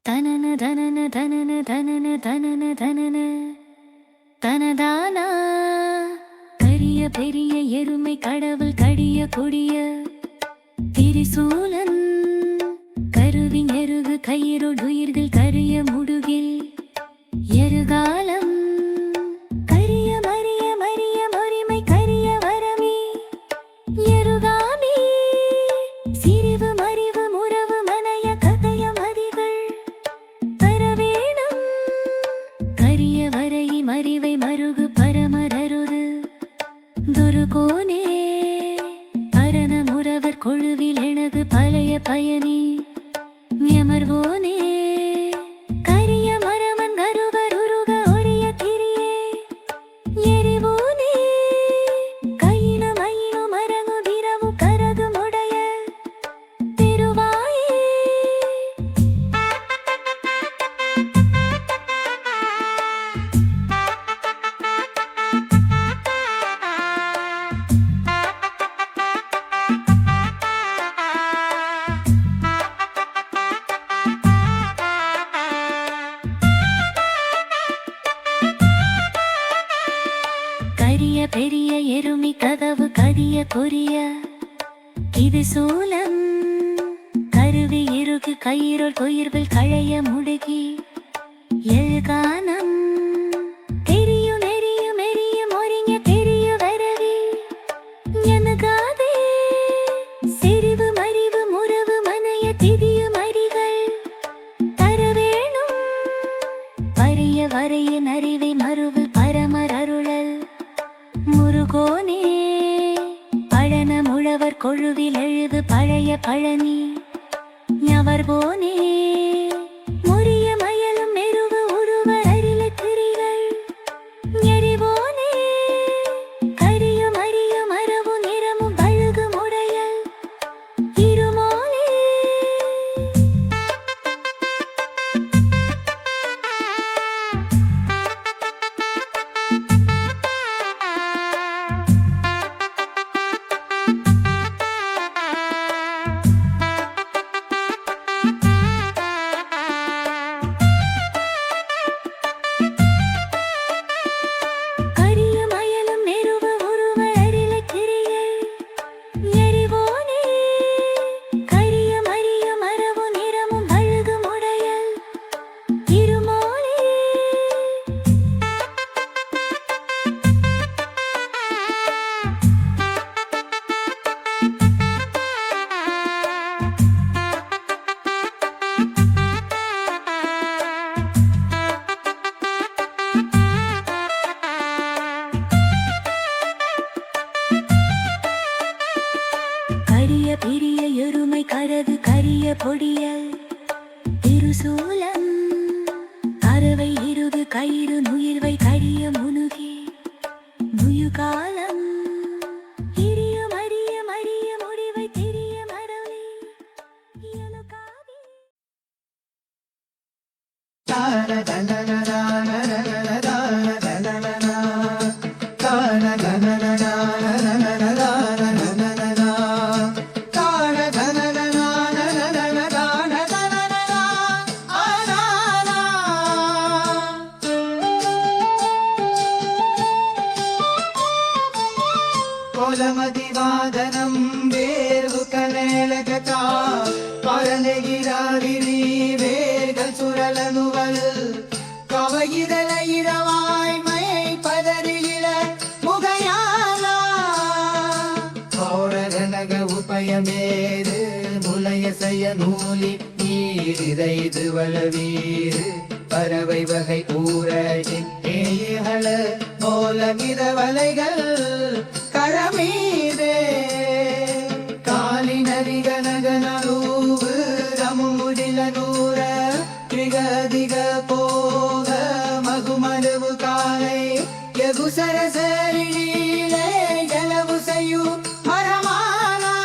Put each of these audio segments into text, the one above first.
தனன தனன தனன தனன தனன தனன தனதானா கரிய பெரிய எருமை கடவுள் கடிய கொடிய திரிசூலன் கருவி எருகு கயிறுடுயிர்கள் கரிய முடுகில் எருகாலம் கரிய மரிய மரிய மொரிமை கரிய வரமி எருகாமி சிறிவு மறிவு முறவு மனைய கதைய மதிகள் பரவேணும் கரிய வரை மறிவை மருகு பரமரருது துருகோனே பரண முறவர் கொழுவில் எனது பழைய பயணி வியமர்வோனே கரிய மரமன் கருவர் உருக ஒரிய திரியே எரிவோனே கையின மயினு மரங்கு திரவு கரது முடைய திருவாயே கரிய பெரிய எருமி கதவு கரிய கொரிய இது சூலம் கருவி இறுகு கயிறுள் கொயிர்கள் கழைய முடுகி எழுகானம் தெரியும் நெறியும் எரியும் ஒரிங்க தெரிய வரவி எனகாதே செறிவு மறிவு முறவு மனைய திதியும் அறிகள் தரவேணும் பரிய வரையின் அறிவை மறுவு பரமர் அருளல் முருகோனே பழன முழவர் கொழுவில் எழுது பழைய பழனி ஞவர்போனே முறிய மயலும் மெருவு உருவர் அரில திரிகள் எரிவோனே கரியும் அரியும் மரவு நிறமும் பழுகு முடையல் இருமோனே கரிய மயலும் மெருவு உருவர் அரில திரிகள் எரிவோனே கரியும் அரியும் மரவு நிறமும் பழுகு முடையல் இருமோனே கரிய பெரிய எருமை கரது கரிய பொடியல் திருசூலம் அறவை இருகு கயிறு நுயிர்வை கரிய முனுகி நுயுகாலம் இரிய மரிய மரிய முடிவை தெரிய மரளி இயலுகாவி கோலமதிவாதனம் வேர்வு கனேலகா பரநெகிராரிரி வேர்கள் சுரலனுவல் கவகிதல இடவாய்மையை பதறியில முகையாலா கோரகனக உபயமேது முலைய செய்ய நூலி நீரிதைது வளவீரு பறவை வகை ஊரகின் ஏயகள போலமித வலைகள் கரமீதே காலினரிகனகனூவு ரமுமுடில நூற திகதிக போக மகுமருவு காலை யகுசரசரிலே ஜலவு செய்யு மரமாலா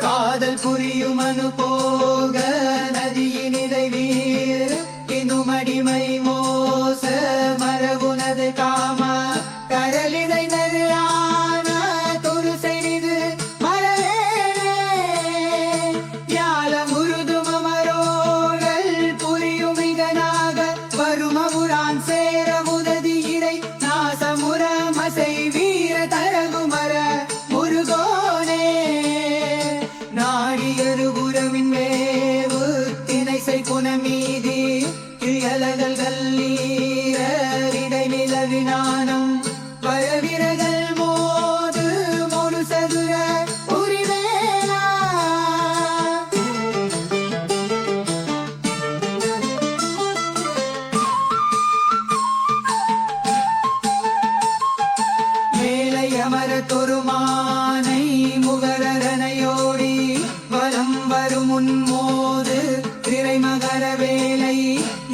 காதல் புரியும் அனு போக நதியினிதை வீர் இனுமடிமை மோச மரபுனது காம கரலிதை நருளான துரு செய்து மரவே மோது திரைமகர வேலை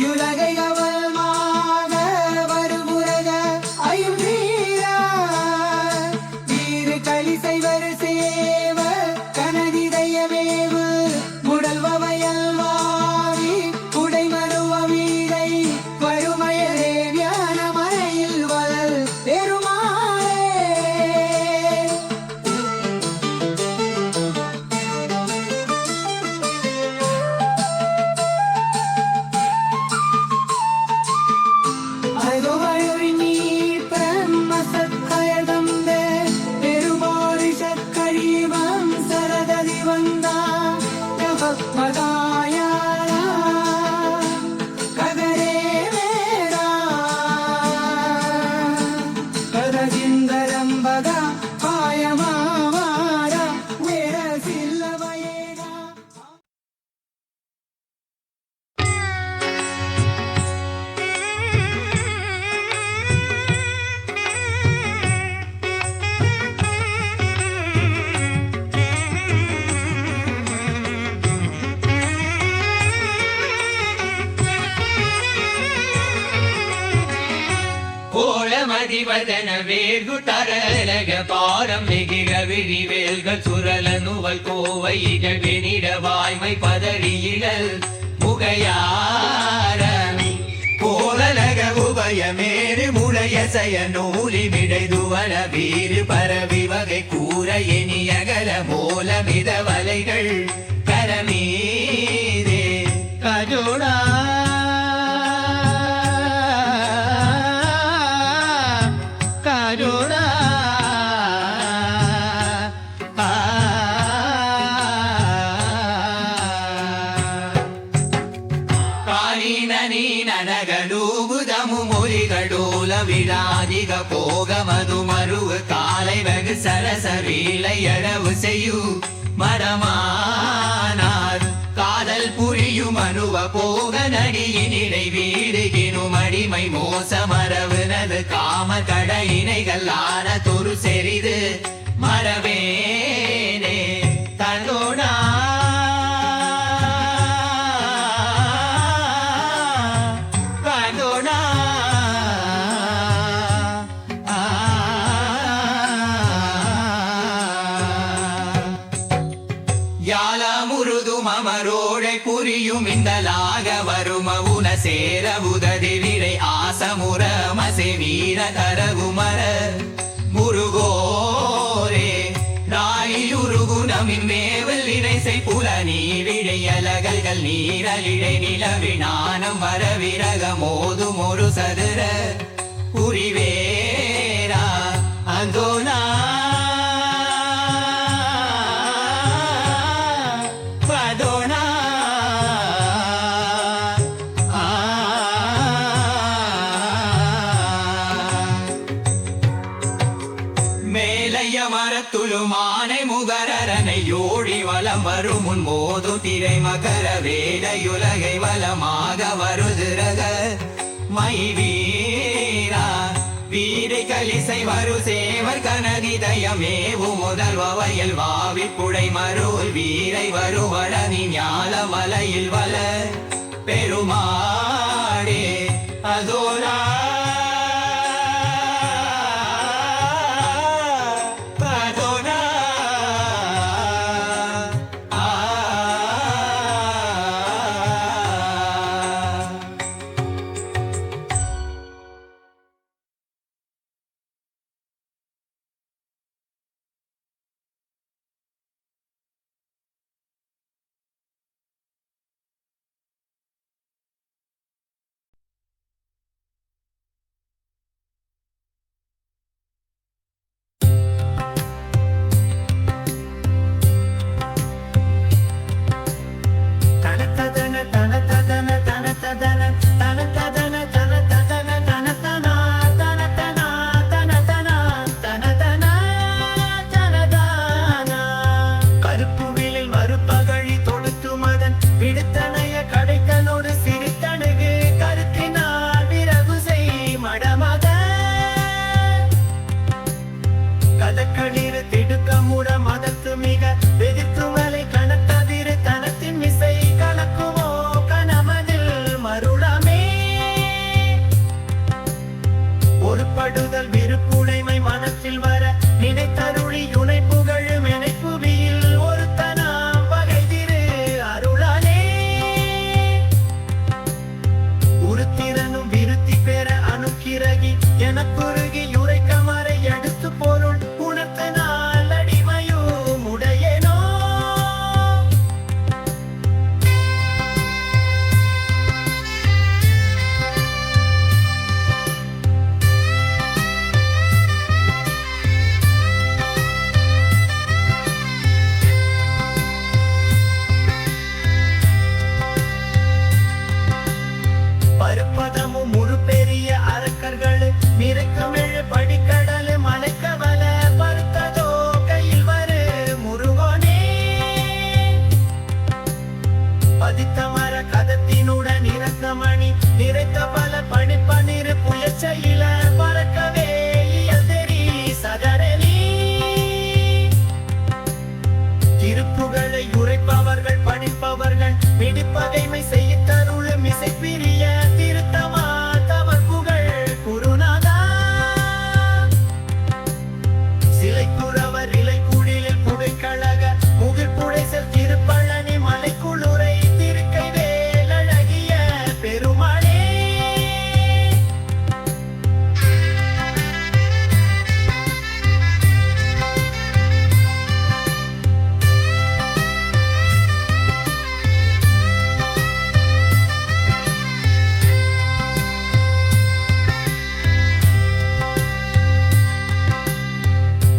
யுலகை அவல்மாக வருபுரக அயும் வீரா வீறு கலிசை வரு சேவ கனதிதயமேவு முடல்வயல்வாரி உடைமருவ வீரை வறுமையரே வியான மறையில் வளர் பெருமாளே அருவழி நீர் பிரம்மசத்கயதந்த பெருமாரிஷத்கரீவம் சரததி வந்தா மதாயாரா ககரே வேதா கதஜிந்தரம்பக காயமாவார வேர சில்லவயேடா ಕೋಳಮದಿವದನ ವೇಲ್ಗು ತರಲಗ ಪಾರಂ ನೆಗಿಗ விழிவேல்கள் சுரல நுவல் கோவையிக வெனிட வாய்மை பதறியிழல் முகையார கோலலக உபயமேறு முளையசய நூலி விடைதுவள வீறு பரவி வகை கூற எனியகல மூலமித வலைகள் கரமீதே கஜோடா கருணா ಕಾಲಿನನಿ ನನಗಲೂಗುದಮು ಮುರಿಗಡೋಲ ವಿರಾದಿಗ போக மது மருவ காலை வெகு சரசரீலை எழவு செய்யு மரமானார் காதல் புரியும் அனுவ போக நடியினிடை வீடுகினும் அடிமை மோச மரவுனது காம கடையினைகள் ஆன தொரு செறிது மரவேனே தந்தோடா தந்தோடா யால முருதும் அமரோடை புரியும் இந்தலாக வரும உன சேர உததி விரை ஆசமுற மசை வீர தரகுமர முருகோரே ராயுருகு நமின் மேவல் இணைசை புல நீ விழையலகல்கள் நீரலிடை நிலவினானம் வர விரக மோதும் ஒரு சதுர புரிவேரா அந்தோனா பதோனா மேலைய மரத்துளுமானை முகரனை யோடி வலம் வரும் முன் மோது திரை மகர வேடையுலகை வலமாக வருதிரக மை வீரா வீரை கலிசை வரு சேவர் கனதிதயமேவு முதல் வயல் வாவி புடை மருள் வீரை வருவழனி ஞால மலையில் வல பெருமாடே அதோரா பதித்த மர கதத்தினுடன் இரக்கமணி நிறைத்த பல பணிப்பனிரு புயற்சையில பறக்கவே இயல்தெரி சதரலி திருப்புகளை உரைப்பவர்கள் பணிப்பவர்கள் பிடிப்பகைமை செய்ய தருளும் இசைப்பிரிய திருத்தமா தவர் புகழ் குருநாதா சிலைக்குறவர் இலைக்குடிலில் புகைக்கழக முகில் புடைசல் திருப்பழனி மலைக்குளுரை திருக்கை வேலழகிய பெருமாளே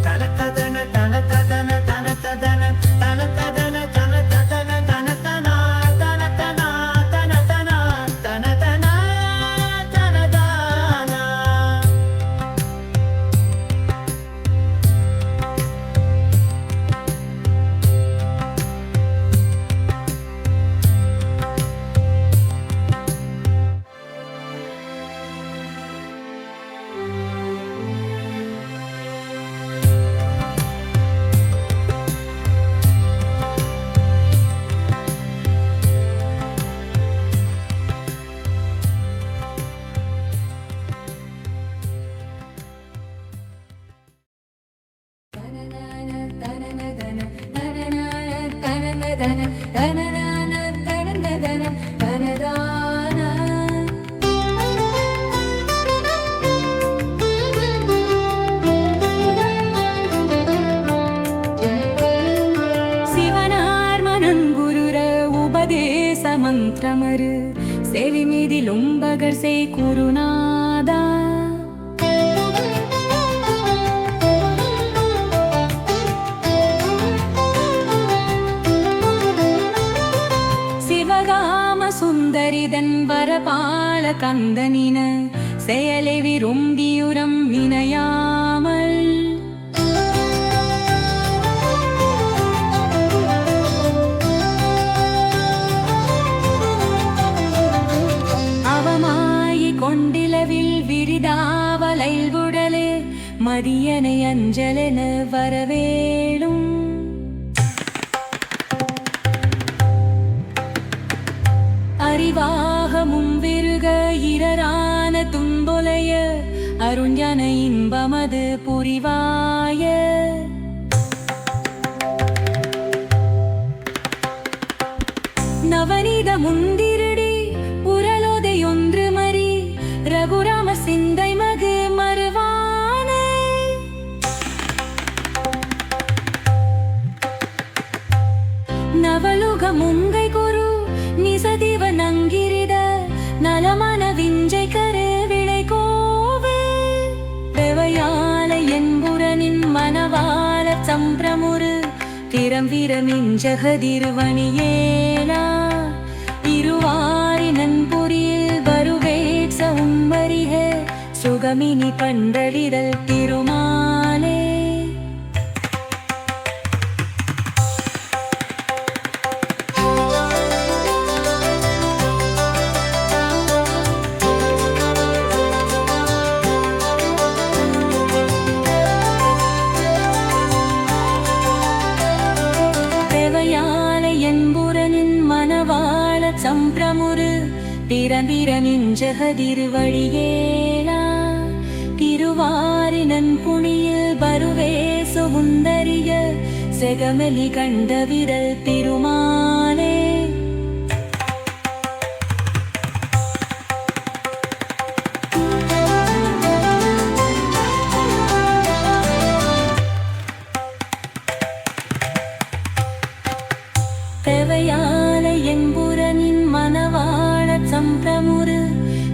தனதன தனதன தனதன தனதன தனதன தனதன தனதன தனதன தனதன தனதன சிவனார் மனங்குருர உபதேச மந்திரமரு செவிமிதிலும்பகர் செய் குருநாதா சிவகாம சுந்தரிதன் வரபால கந்தனின செயலை விரும்பியுரம் வினையாமல் அவமாயி கொண்டிலவில் விரிதாவலைல் உடலே மதியனை அஞ்சலென வரவேளும் அறிவாகமும் விருக இரரான துன்பொலைய அருஞன இன்பமது புரிவாய நவநீத முந்திருடி உரலோதையொன்று மறி ரகுராம சிந்தை மகு மறுவானே நவலுக முங்கை குரு நிசதிவ நங்கிரித நலமான விஞ்சை கரு விளை கோவே தேவையால என்புரனின் மனவாள சம்பிரமுரு திறம் விரமிஞ்சகதிருவணியேனா இருவாரி நன்புரியில் வருவேட்ச உம்மரிக சுகமினி பண்டளிதல் திருமாலே சம்பிரமுரு திறந்திரமிஞ்சகதிருவழியேலா திருவாரினன் புனியில் பருவே சுந்தரிய செகமலி கண்டவிரல் திருமாலே தேவையான என்புரனின் மனவாள சம்பிரமுரு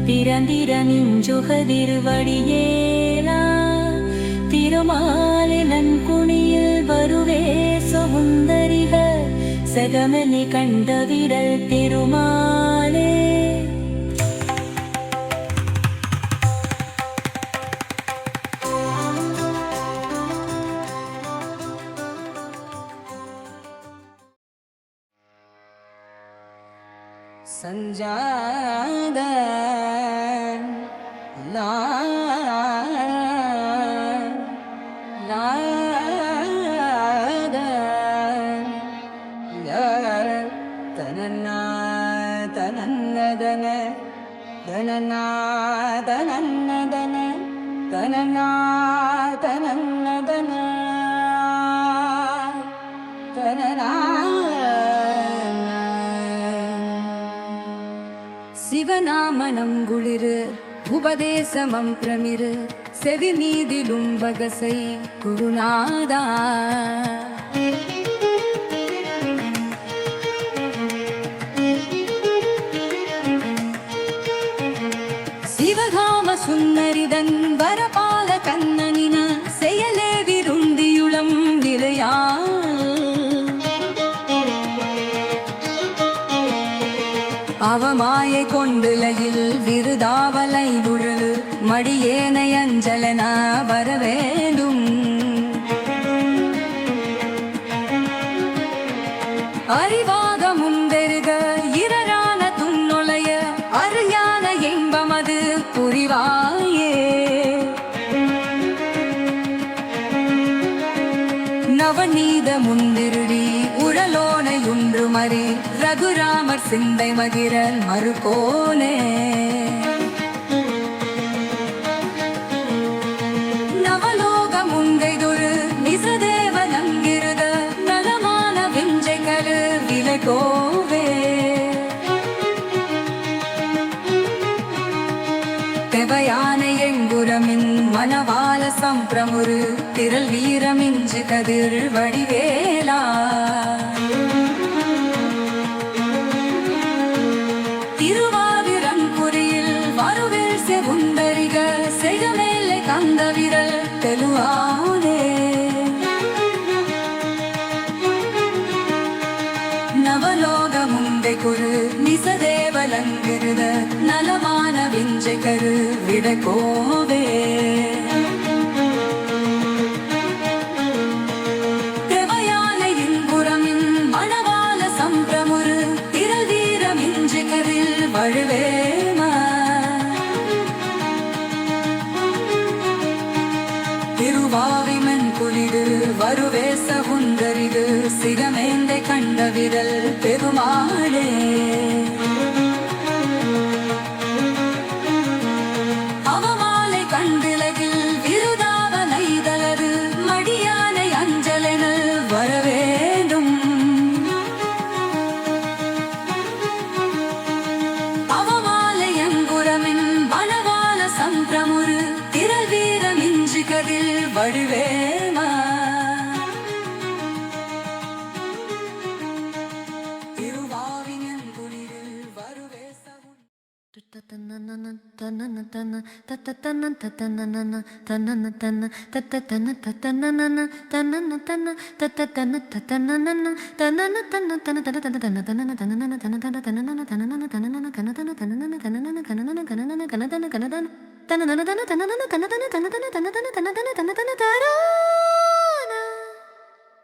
திறந்திரமிஞ்சுகதிருவழியேலா திருமாலே நன்குணியில் வருவே சுந்தரிக செகமலி கண்டவிரல் திருமாலே சஞ்சாத தனன்னா தனன்னதன தனன்னா தனன்னதன தனன்னா தனன்னதன தனனா சிவநாமனம் குளிரு உபதேசமம் பிரமிரு செவி மீதிலும் வகசை குருநாதா சிவகாம சுந்தரிதன் வரபால கண்ணனின செயலே விருந்தியுளம் நிலையா அவமாயை கொண்டுலகில் விருதாவலை உழு மடியேனை அஞ்சலன வரவேண்டும் அறிவாக முந்தெருக இரரான துன்னொலைய அறியான இன்பமது புரிவாயே நவநீத முந்திருடி உழலோனை ஒன்று மறி ரகுராமர் சிந்தை மகிரல் மறுபோனே நவலோக முங்கைதொரு நிசதேவ நங்கிருத நலமான விஞ்சை கரு விலகோவே தெவையான எங்குரமின் மனவால சம்பிரமுரு திரள் வீரமிஞ்சு கதிர் வடிவேலா திருவாவிரங்குரியில் வருவில் செவுந்தரிக செய்கமேலை கந்த விரல் தெலுவானே நவலோக முந்தை குரு நிசதேவலங்கிருத நலமான விஞ்சை கரு விடகோவே தெவையானையின் புறமின் மணவால சம்பிரமுரு திரள் வீரமிஞ்சை கரில் வழுவேம திருவாவிமன் குளிடு வருவேச குந்தரிது சிகமேந்தை கண்ட விரல் பெருமாளே அவமாலை கண்டிலகில் விருதாவனை தளரு மடியானை அஞ்சலெனல் வரவேண்டும் அவமாலை அங்குரமின் வனவால சம்பிரமுரு திரள் வீரமிஞ்சு கதில் வழுவேமா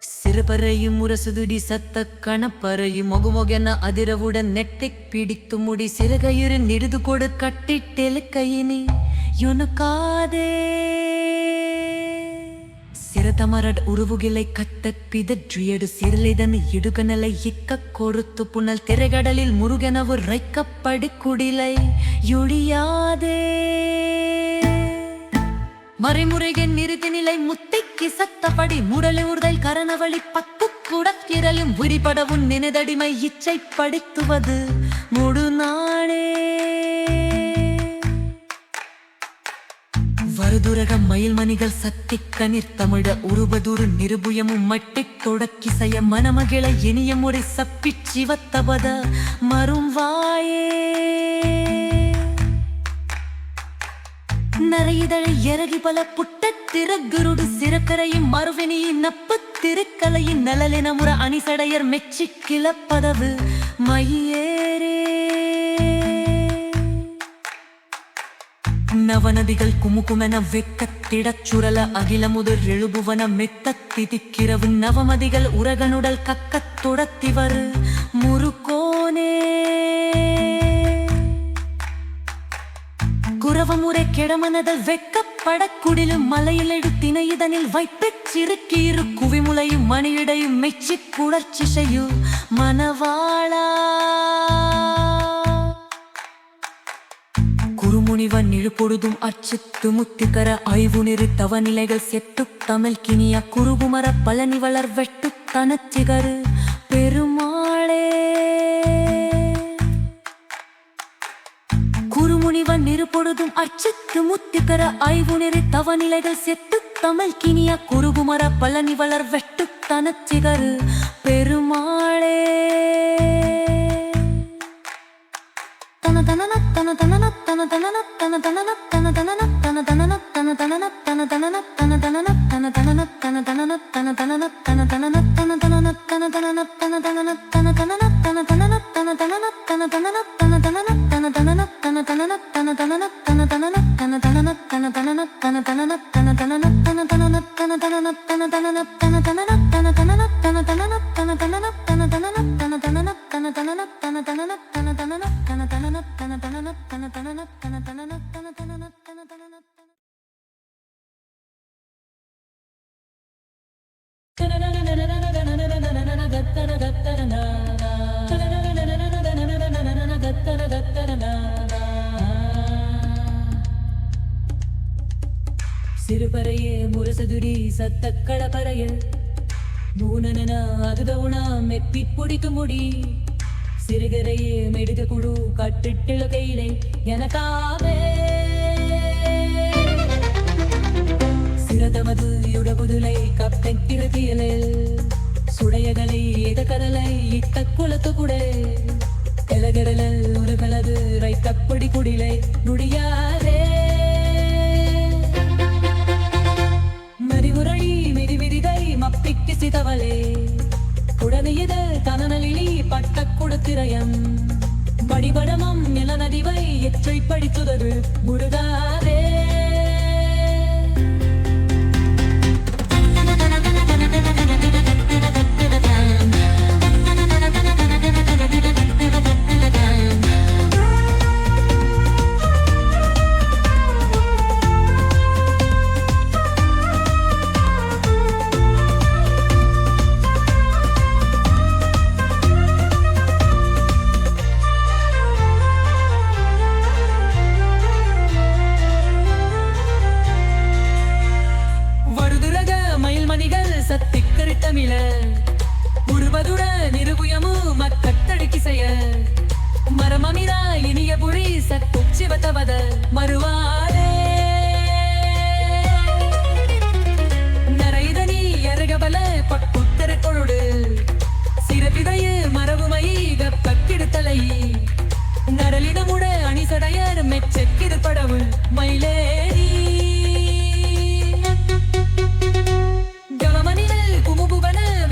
சிறுபறையும் முரசுதுடி சத்த கணப்பறையும் மொகுமொகென அதிரவுடன் நெட்டைக் பிடித்து முடி சிறுகயிறு நிடுது கொடு கட்டிட்டெழுக்கையினி யொனுக்காதே சிறுதமரட் உருவுகிலை கத்த பிதற்றியடு சிறுலிதன் இடுகனலை இக்க கொடுத்து புனல் திரைகடலில் முருகனவு ரைக்கப்படி குடிலை யுடியாதே மறைமுறைகன் நிறுத்தி நிலை முத்தைக்கு சத்தப்படி முடலை உறுதல் கரணவழி பக்கு குடக்கிரலும் விரிபடவும் நினைதடிமை இச்சை படுத்துவது முடுநாளே வருதுரகம் மயில் மணிகள் சத்தி கனிர் தமிழ உருபதுரு நிருபுயமும் மட்டிக் தொடக்கிசைய மனமகிழ இனிய முறை சப்பிச் சிவத்தபத மரும் வாயே நரையிதழை எரகி பல புட்ட திறகுருடு சிறக்கரையும் மறுவினியின் நப்பு திருக்கலையின் நலலின முற அணிசடையர் மெச்சி கிளப்பதவு மையேரே நவநதிகள் குமுகுமென வெக்கத்திடச் சுரல அகிலமுதிர் எழுபுவன மெத்தத் திதிக்கிறவு நவமதிகள் உரகனுடல் கக்கத் தொடத்திவர் முருகோனே முறை கெடமனதல் வெக்கப்படக்குடிலும் மலையில் எடுத்தின இதனில் வைப்பிச்சிருக்கி இரு குவிமுலையும் மணியிடையும் மெச்சி குடர்ச்சிசையு மனவாளா குறுமுனிவன் இழுப்பொழுதும் அச்சித்து முத்திகர ஐவுனிரு தவநிலைகள் செட்டு தமிழ் கினிய குறுகுமர பழனி வளர் வெட்டு தனச்சிகரு பெருமாளே குறுமுனிவன் இருப்பொழுதும் அச்சித்து முத்திகர ஐவுனிரு தவநிலைகள் செட்டு தமிழ் கினிய குறுகுமர பழனி வளர் வெட்டு தனச்சிகரு பெருமாளே சிறுபறையே முரசதுரி சத்தக்கள பறைய மூனன அதுதவுண மெப்பி பிடிக்கு முடி சிறுகரையே மெடுக குழு கட்டிட்டில கையிலே எனக்காவே சிரதமது யுடபுதுலை கப்பெங்கிருதியலில் சுடையகலை எதகரலை இட்ட குலத்து குடே எலகரலல் உருகலது ரைக்கப்படி குடிலை நுடியாரே மறிமுரளி மிதிவிதிகை மப்பிக்கு சிதவளே குடனையத தனநலினி பட்ட குடத்திரயம் படிபடமம் நிலநதிவை எற்றை படித்துதரு முருகாரே சத்திக்கரிட்டமிழ உருவதுட நிருபுயமு மக்கட்டடிக்கிசைய மரமமிரா இனிய புரி சத்துச்சிவத்தவத மறுவாரே நரைதனி எரகபல பக்குத்தர கொழுடு சிறப்பிதைய மரபுமயி கப்பக்கிடுத்தலை நரலிடமுட அணிசடையர் மெச்சக்கிரு படவு மயிலேறி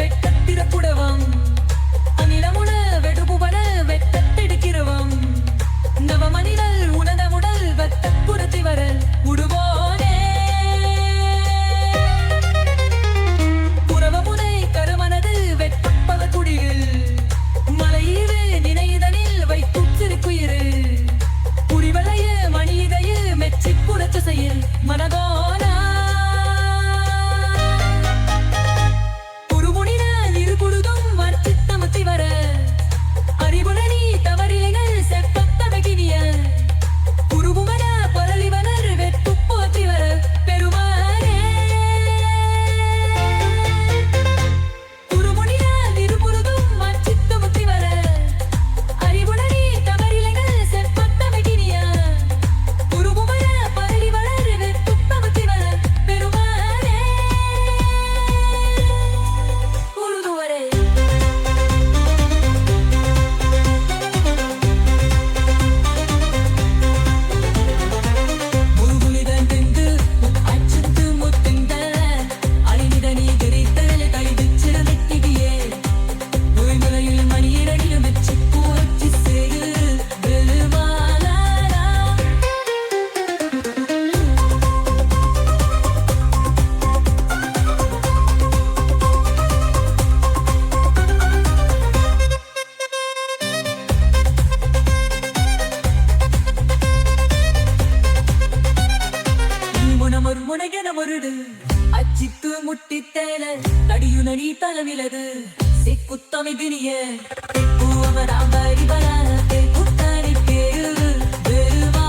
வெட்டத்திரக்குடவம் அநிலமுட வெடுபுவன வெட்டத்தெடுக்கிறவம் நவமணிகள் உணதமுடல் வெட்டப்புற பொருடு அச்சித்து முட்டித்தேல நடியுனி தலவிலது சிக்குத்தமை தினிய பூவராம்பரிவர புத்தனை பேரு பெருமா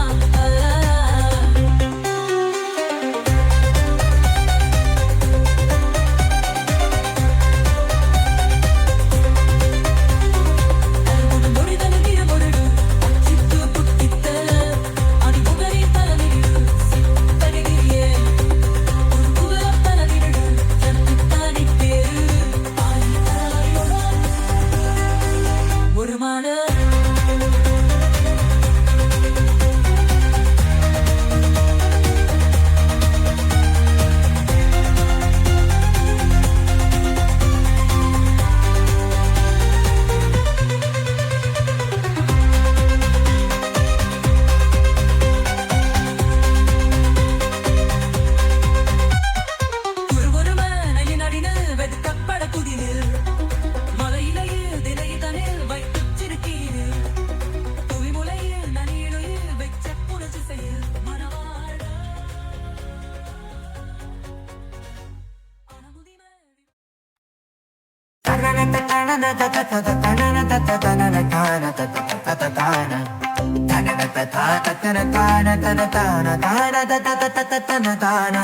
ஒரு மாட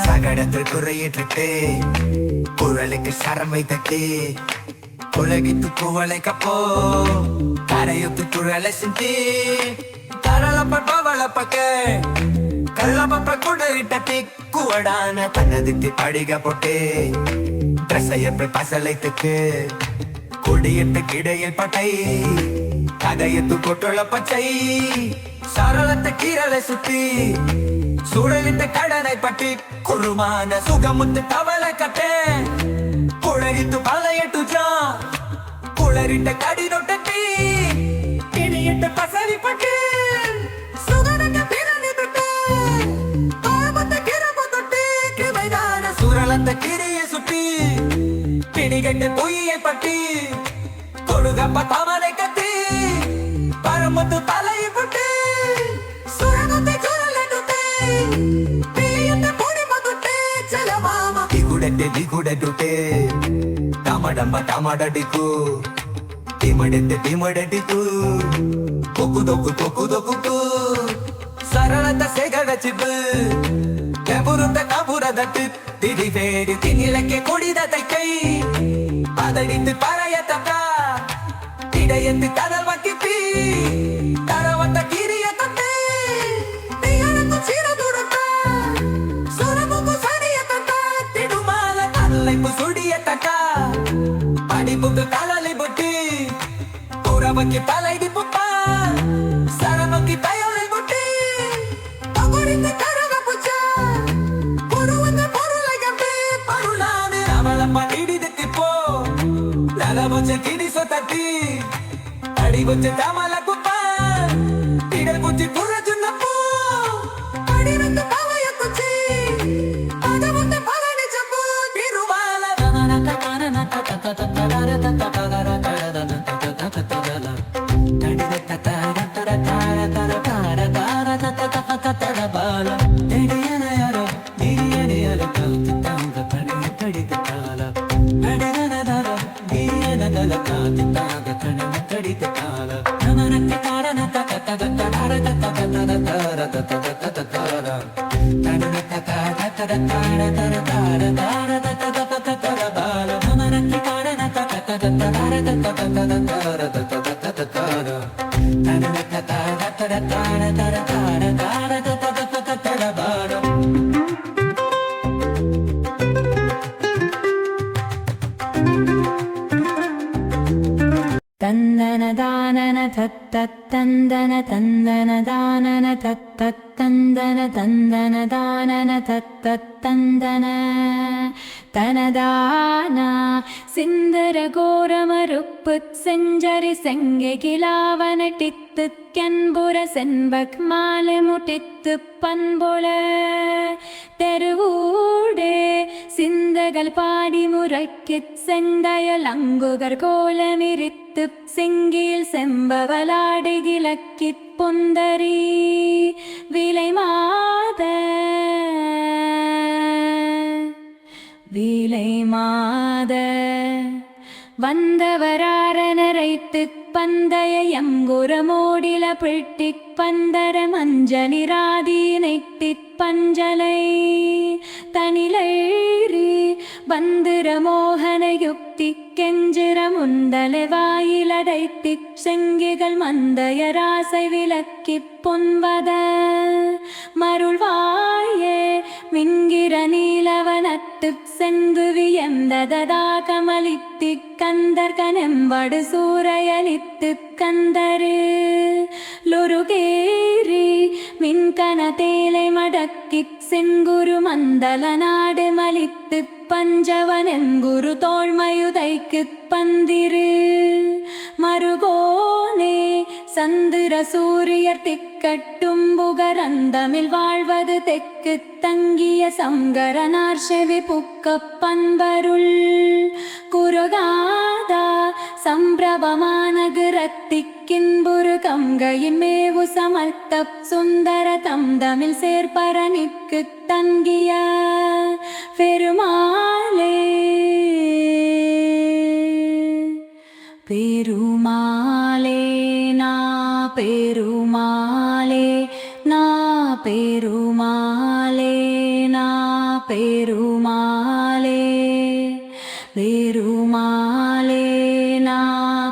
சகடத்தில் குறையிட்டு குழலுக்கு சரமை தட்டி உலகித்து குவளை கப்போ கரையுத்து குழலை சிந்தி தரளப்பவள பக்க கள்ளப்ப குடலிட்ட குவடான தன்னதித்து படிக போட்டு ட்ரெஸ்ஸையப்பை பசலைத்துக்கு கொடியிட்டு கிடையில் பட்டை கதையத்து கொட்டுள்ள பச்சை சரளத்தை கீரலை சுத்தி சூழலிட்டு கடனை பட்டி குருமான சுகமுத்து தவளை கட்டே குளறித்து பழையட்டு ஜா குளறிட்ட கடி நொட்டி கிணியிட்டு பசவி பட்டு சுகனங்க பிறந்து தொட்டு பாவத்தை கிரம தொட்டு கிருமைதான சூழலத்தை கிரிய சுத்தி பிணிகட்டு பொய்யை பட்டி கொடுகப்ப தவளை கத்தி பரமத்து தலையை பட்டு சுரங்கத்தை குரலெடுத்து பிரியத்தை பொடிம தொட்டு செலவாமா ದಿಗುಡೆಡುಟೆ ಟಮಡಂಬ ಟಮಡಡಿಕು ತಿಮಡೆಡಿಕು ಕೊಕ್ಕು ಸರಳತ ಸೆಗಡ ಚಿಬ್ಬು ಕೆಬುರುತ ಕಬುರದ ಟಿಪ್ ತಿಡಿಬೇಡಿ ತಿನ್ನಿಲಕ್ಕೆ ಕುಡಿದ ಕೈ ಅದಡಿದ್ದು ಪರಯ ತಕ್ಕ ತಿಡೆಯಂದು ಕದಲ್ವ ಕಿಪ್ಪಿ ತರವತ್ತ ಕಿರಿಯ ತಂದೆ ತಿಯರತ್ತು ಚಿರ ದುಡುತ್ತ ಸುರಮುಗು ಸರಿಯ ತಕ್ಕ ತಿಡುಮಾಲ ಕಲ್ಲೈಪು ಸುಡಿಯ ತಕ್ಕ ಪಡಿಬುಗು ಕಲಲಿ ಬುಟ್ಟಿ ಪೂರವಕ್ಕೆ ತಲೈದಿ ಪುಪ್ಪ ಸರಮಕ್ಕಿ ತಯಲಿ ಬುಟ್ಟಿ ತಗುಡಿಂದ ಕರಗ ಪುಚ್ಚ ಪುರುವಂದ ಪೊರುಲೈ ಗಂಟೆ ಪರುಳಾನೆ ಅವಳಪ್ಪ ಹಿಡಿದ ತಿಪ್ಪೋ ನಲಬೊಚ್ಚ ಕಿಡಿಸೋ ತತ್ತಿ ಅಡಿಬೊಚ್ಚ ತಮಲ ಕುಪ್ಪ ತಿಡಲ್ ಬುಚ್ಚಿ ಪುರಜುನ್ನಪ್ಪು ಅಡಿರಂದು ಪವಯ ಕುಚ್ಚಿ ಅದವಂದ ಪಗಡಿ ಚಪ್ಪು ತಿರುಮಾಲ தந்தன தானன தத்தந்தன தந்தன தானன தத்தந்தன தந்தன தானன தத்தந்தன தனதான சிந்தர கோரமறுப்பு செஞ்சரி செங்கை கிலாவனட்டித்து கென்புற செண்பக் மாலை முட்டித்து பண்பொல தெருவூடே சிந்தகள் பாடி முறைக்கிச் செந்தயல் அங்குகர் கோலமிரித்து செங்கில் செம்பவலாடி கிழக்கிற் பொந்தரி விலை மாத மாத வந்தவராரனரைத்துப் பந்தய எங்குரமோடில பிட்டிக் பந்தர மஞ்சனிராதீனைத்திற் பஞ்சலை தனிலைரி பந்திர மோகன யுக்தி கெஞ்சிர முந்தலை வாயிலடைத்திச் செங்கிகள் மந்தய ராசை விளக்கிப் பொன்வத மருள்வாயே மிங்கிர நீலவனத்துப் சென்று வியந்தததா கமலித்திக் கந்தர்கனெம்படு சூரையலித்துக் கந்தரு லொருகேரி மின்கன தேலை மடக்கிக் செங்குரு மந்தல நாடு மலித்துப் பஞ்சவனெங்குரு தோள்மயுதைக்குப் பந்திரு மருகோனே சந்திர சூரியர் திக்கட்டும் புகரந்தமிழ் வாழ்வது தெக்குத் தங்கிய சங்கரனார் செவி புக்கப் பண்பருள் குருகாதா சம்பிரபமானகுரத்திக்கின்புரு கங்கையின் மேவு சமர்த்தப் சுந்தர தம்தமிழ் சேர்பரனிக்குத் தங்கிய பெருமாளே பெருமாளே நா பெருமாளே நா பெருமாளே நா பெருமாளே பெருமாளே நா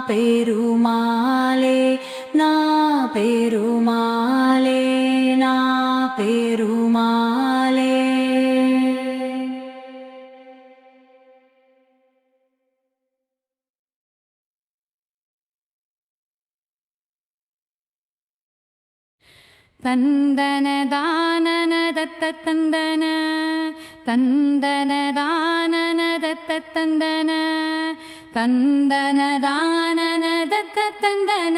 பெருமாளே நா பெருமாளே நா பெருமாளே தந்தன தானன தத்த தந்தன தந்தன தானன தத்த தந்தன தந்தன தானன தத்த தந்தன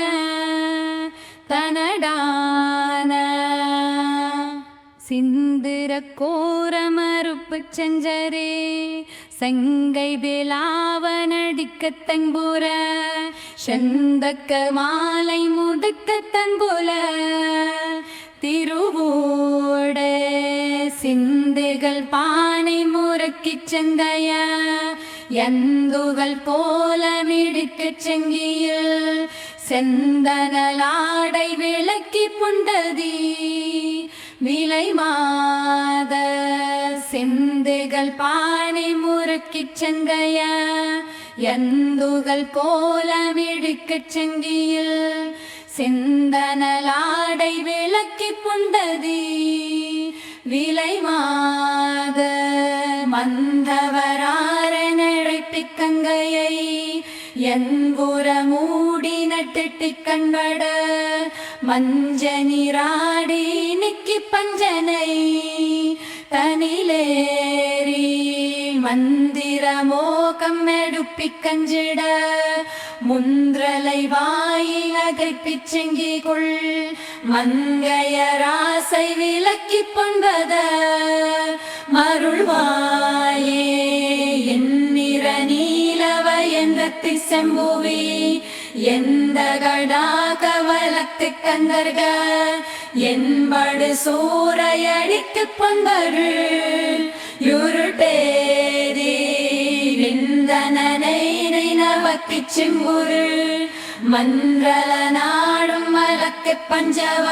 தனடான சிந்திர கோரமறுப்பு செஞ்சரே செங்கை விலாவனடிக்க தன்புற செந்தக்க மாலை முடுக்க தன்புல திருவோட சிந்துகள் பானை முறக்கிச் செந்தைய எந்துகள் போல மிடுக்கச் செங்கியில் செந்தனலாடை விளக்கி புண்டதி விலை மாத சிந்துகள் பானை முறக்கிச் செந்தைய எந்துகள் போல மிடுக்கச் செங்கியில் சிந்தனலாடை விளக்கி புண்டதி விலை மாத மந்தவராரனழைப்பிக் கங்கையை என்புற மூடி நட்டிட்டு கண்பட மஞ்ச நீராடி நிக்கி பஞ்சனை தனிலேரி மந்திர மோகம் எடுப்பிக் கஞ்சிட முந்திரலை வாயிலகைப்பிச் செங்கிக்குள் மங்கையராசை விளக்கி பொன்பத மருள்வாயே எண்ணிற நீலவ எந்தத்தி செம்புவி எந்த கடாக வலத்து கந்தர்க என்படு சூறையடிக்கு பொன்பருள் யுருட்டேதி விந்தனனை நவக்கிச் செம்புரு மன்றல நாடும் மலக்கு பஞ்சவ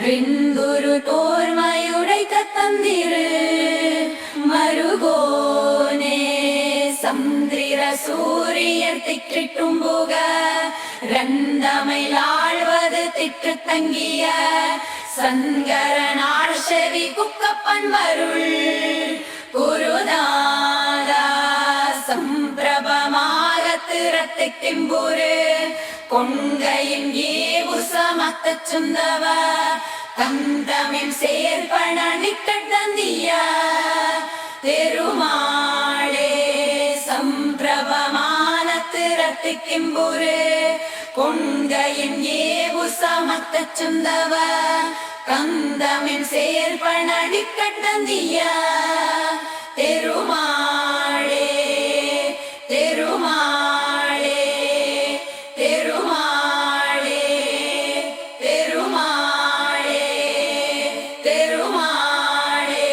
ரிந்துரு தோர்மையுடைக்க தந்திரு மருகோனே சந்திர சூரியர் திக்கிட்டும் புக ரந்தமையாழ்வது திக்கு தங்கிய சங்கரனார் செவி குக்கப்பன் வருள் குருதாதா சம்பிரபமாக திறத்து கிம்புரு கொங்கையின் ஏவு சமத்த சுந்தவ கந்தமின் சேர்பண நிக்கட்டந்திய திருமாளே சம்பிரபமான திறத்து கிம்புரு கொங்கையின் ஏவு சமத்த சுந்தவ கந்தமின் சேர்பண நிக்கட்டந்திய திருமாளே திருமாளே திருமாளே திருமாளே திருமாளே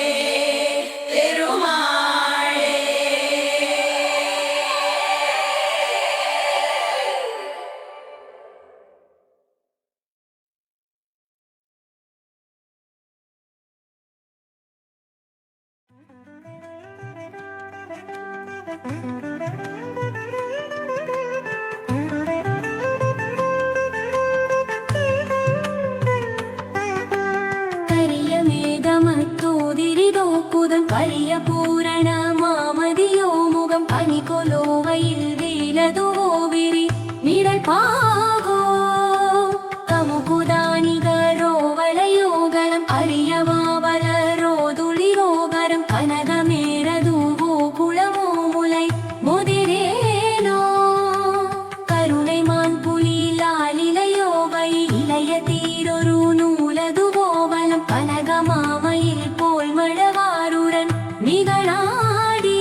திருமாளே கரிய மேகமத்தோதிரிதோ புதம் கரிய பூரண மாமதியோ முகம் பனி கொலோவையில் வீலதுவோ விரி நிழல் பாகோ கமுகுதானிகரோ வளையோகரம் அரியவாவலரோ துளிரோகரம் கனகமேரதுவோ குளமோ முலை முதிரேனோ கருணை மான் புலி லாலிலையோவை இளைய தீரொரு நூலதுவோ வலம் கனகமாமையில் போல் மழவாருடன் நிகழாடி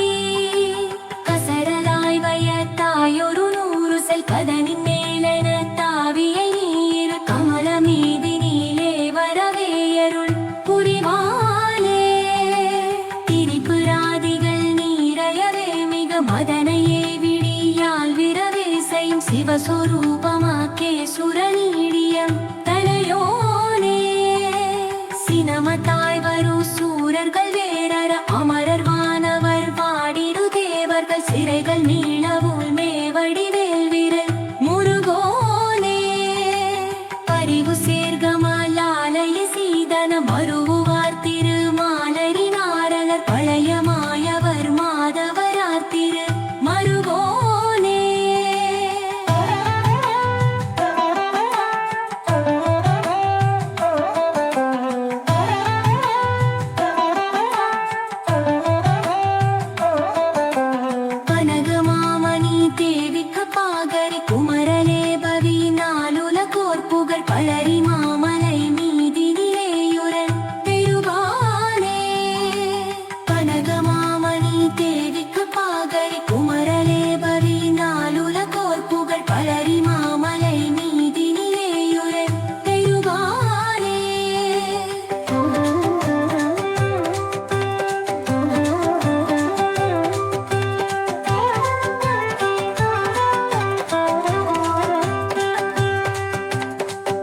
கசடலாய் வயத்தாயொரு நூறு செல் கதனின் மேலென தாவியை நீர் கமல மீதி நீலே வரவேயருள் புரிவாலே திரிப்பு ராதிகள் நீரையவே மிக மதனையே விடியால் விரவே செய்யும் சிவஸ்வரூபமாக்கே சுரநீடியம் தலையோனே சினமத்தாய் வரு சூரர்கள் வேறற அமரர் வானவர் வாடிடு தேவர்கள் சிறைகள் நீளவுள் மேவடி வேல்விரல் முருகோனே பரிவு சேர்கமலாலய சீதன மருவுவார் திருமாலரி நாரலர் பழையமாயவர் மாதவரார் திரு மருகோனே கனகமாமணி தேவிக்கு பாகரி குமரலே பவி நாலுல கோர்ப்புகள் பழரி மாமலை மீதி நிலையுரன் பெருவானே கனகமாமணி தேவிக்கு பாகரி குமரலே பவி நாலுல கோர்ப்புகள் பழரி மாமலை மீதி நிலையுரன் பெருவானே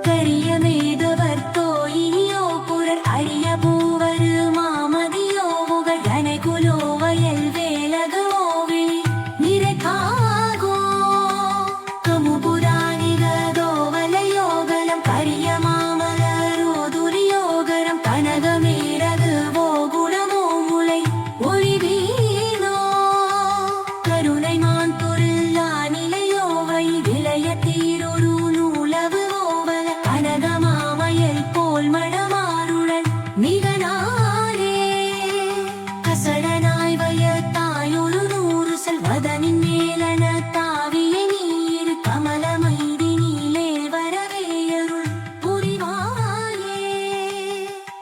கரிய மேதவர் தோயினியோ புரர் அரிய பூவரு மாமதியோ புகழ் கனை குலோ வயல் வேலகவோ விழி நிறக்காகோ கமுபுராணிகதோ வலையோகலம் கரிய மாமலரோ துரியோகரம் கனகமேரது ஓ குணமோ முளை ஒளி வீணோ கருணை மான் பொருளா நிலையோவை விளைய தீரொரு நூலவு ஓவல கனகமாமையல் போல் மடமாருடன் நிகழாரே கசடனாய் வயத்தாயொரு நூறு செல்வதனின் மேலன தாவிய நீர் கமல மைதி நீலே வரவேயருள் புரிவாயே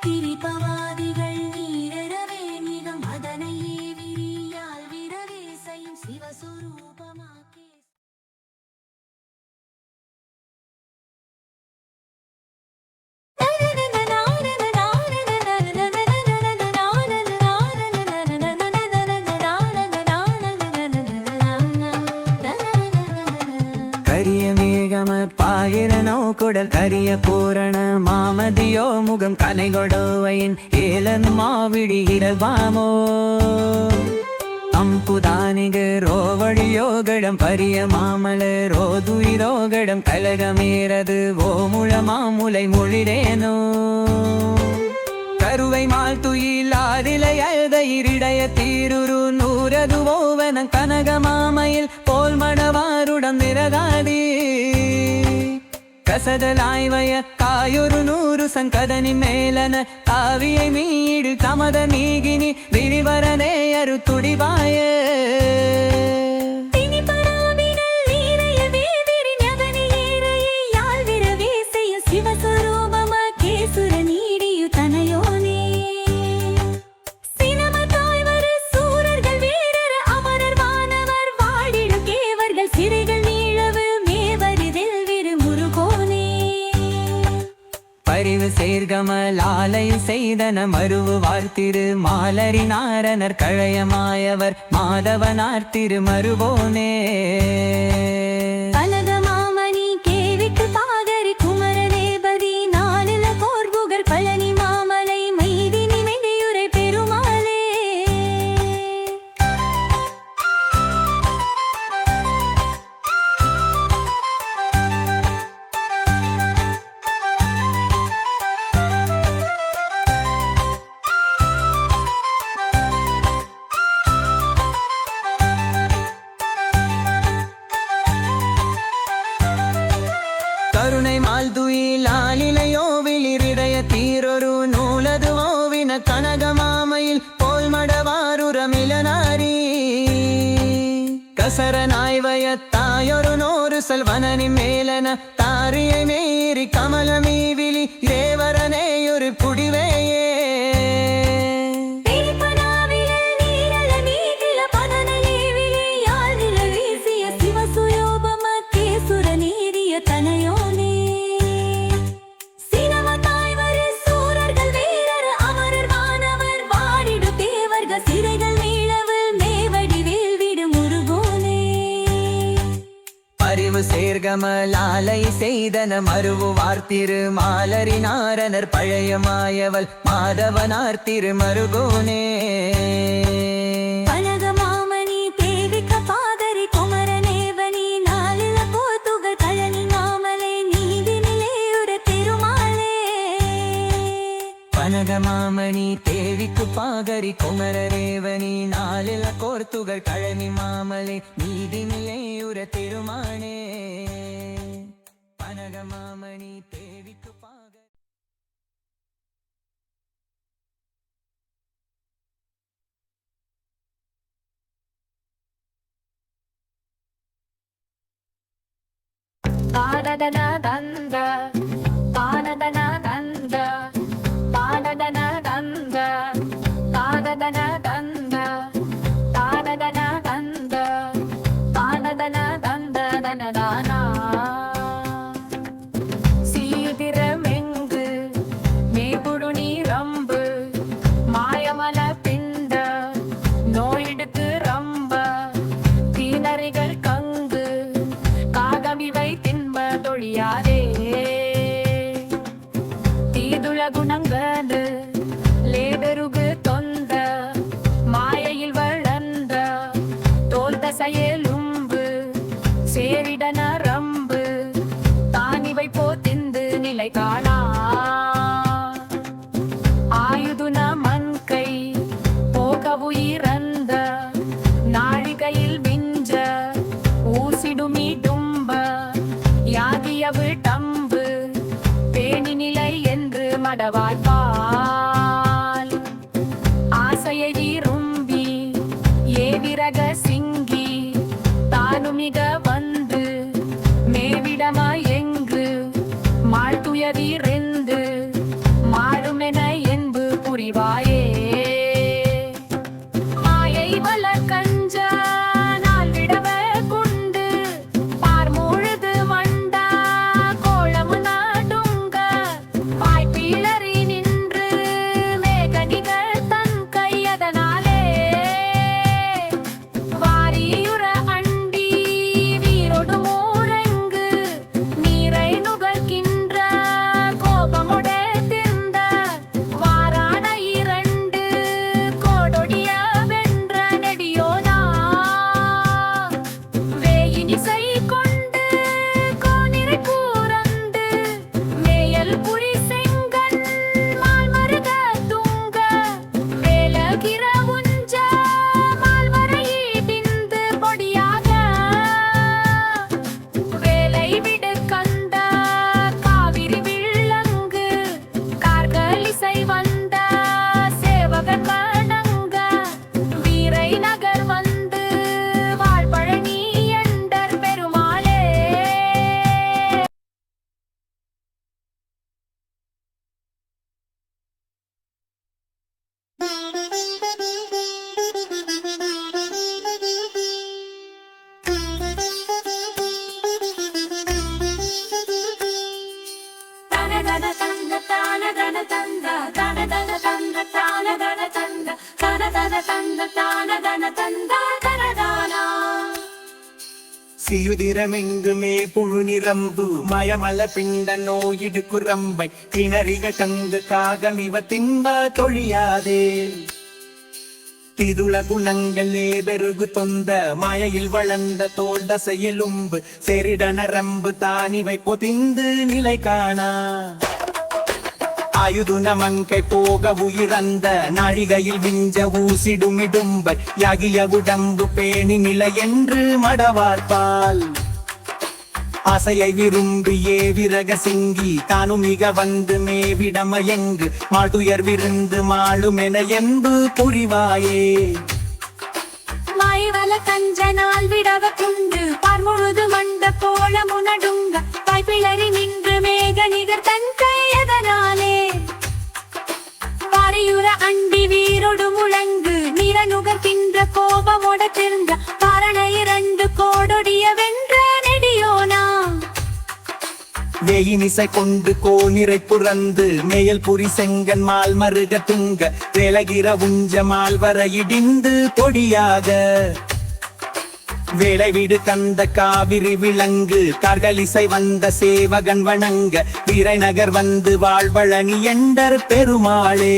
திரிபவாதிகள் நீரவே மிக மதனையே விரியால் விரவே செய்யும் சிவஸ்வரூபமாக்கே கரிய மேகம பாயிரனோ குடல் கரிய பூரண மாமதியோ முகம் கனைகொடோவையின் ஏலன் மாவிடி இரவாமோ அம்புதானிக ரோவழியோகடம் பரிய மாமலரோ துயிரோகடம் கலகமேரது ஓ முழமாமுலை மொழிரேனோ கருவை மால் துயிலாதிலையதையிடைய தீருரு நூறதுவோவன கனகமாமையில் போல் மணவாருடம் நிறகாடி கசதலாய் வயக்காயொரு நூறு சங்கதனி மேலன தாவியை மீடு தமத நீகினி விரிவரனே அரு துடிவாய பரிவு சேர்கமலாலை செய்தன மருவு வாழ்த்திரு மாலரி நாரணர் கழையமாயவர் மாதவனார் திரு மருவோனே கனகமாமணி கேவிக்கு பாகரி குமரதேபதி நாளில போர்புகர் பழனி மாமலை மைதினி மெய்யுரை பெருமாளே ലാലിലയോവിലിരിടയ തീരൊരു നൂലതു ഓവിന കനകമാമയിൽ പോൽ മടവാറുരമിലനാരി കസരനായി വയത്തായൊരു നൂറ് സൽവനനി മേലന താരിയെ മേരി കമലമീ വിളി ദേവരനെയൊരു പുടിവേയേ அறிவு சேர்கமலாலை செய்தன மருவுவார் திருமாலரினாரனர் பழையமாயவள் மாதவனார் திருமருகோனே கனகமாமணி தேவிக்க பாதரி குமரனேவனி நாளில போத்துகள் கழனி மாமலை நீதினிலேயுற திருமாலே கனகமாமணி தேவிக்கு பாகரி குமரரேவனி நாளில கோர்த்துகள் கழனி மாமலை நீதினிலேயுற திருமானே கனகமாமணி தேவிக்கு பாகரி தானதன தந்த தானதன தந்த தானதன தந்த தானதன தந்த தானதன தந்த தானதன தந்த தனதானா சீதிரமெங்கு மேபுடு நீரம்பு மாயமல பிண்ட நோயிடுக்கு ரம்ப தீனறிகள் கங்கு காகமிவை தின்ப தொழியாதே தீதுள குணங்கது லேதருகு தொந்த மாயையில் வளர்ந்த தோல் தசையெலும்பு சேரிடன ரம்பு தானிவை போத்திந்து நிலை காணா ஆயுதுன மண்கை போக உயிரந்த நாழிகையில் விஞ்ச ஊசிடுமீடும்ப யாகியவு டம்பு பேணி நிலை என்று மடவாழ்பால் ஆசையை விரும்பி ஏவிரக சிங்கி தானுமிக வந்து மேவிடமா எங்கு மாழ்துயரிரெந்து மாறுமென என்பு புரிவாயே மாயை வளர்கஞ்ச நாள் விடவ குண்டு பார்மூழுது வண்டா கோளமு நாடுங்க வாய்ப்பீளறி நின்று மேகனிகள் தன் கையதனாலே வாரியுற அண்டி வீரொடு மூரங்கு நீரை நுகர்கின்ற கோபமுட திர்ந்த வாரான இரண்டு கோடொடிய வென்ற நெடியோனா வேயினிசை கொண்டு கோனிரை கூறந்து மேயல் புரி செங்கண் மால்மருக தூங்க வேலகிற உஞ்ச மால்வரையீ பிந்து பொடியாக வேலை விடு கந்த காவிரி வில்லங்கு கார்கலிசை வந்த சேவகன் வணங்க வீரை நகர் வந்து வாழ்பழனி எண்டர் பெருமாளே தனதன தந்த தானதன தந்த தனதன தந்த தானதன தந்த தனதன தந்த தானதன தந்த தனதானா சியுதிரமெங்குமே புழு நிரம்பு மயமல பிண்ட நோயிடு குரம்பை கிணறிக கங்கு காகமிவ தின்ப தொழியாதே திதுள குணங்களே பெருகு தொந்த மாயையில் வளர்ந்த தோல் தசையெலும்பு செரிடன ரம்பு தானிவை பொதிந்து நிலை காணா ஆயுதுன மங்கை போக உயிரந்த நாழிகையில் விஞ்ச ஊசிடுமிடும்ப யாகிய உடம்பு பேணி நிலை என்று மடவார்பால் ஆசையை விரும்பியே விரக சிங்கி தானும் மிக வந்து மேவிடமயங்கு மாட்டுயர் விருந்து மாளுமென என்பு புரிவாயே மாய்வல கஞ்சனால் விடவ குண்டு பார்முழுது மண்ட போல முனடுங்க வாய்ப்பிளறி நின்று மேக நிகர் தன் கையதனாலே பாரியுற அண்டி வீரொடு முழங்கு நிறநுகர்கின்ற கோபமோட திருந்த பாரண இரண்டு கோடொடிய வென்ற நெடியோனா வேயினிசை கொண்டு கோனிரை புறந்து மேயல் புரி செங்கன் மால் மருக துங்க வேலகிர உஞ்ச மால் வர இடிந்து பொடியாக வேலைவிடு கந்த காவிரி விளங்கு கார்கலிசை வந்த சேவகன் வணங்க வீரநகர் வந்து வாழ்வழனி எண்டர் பெருமாளே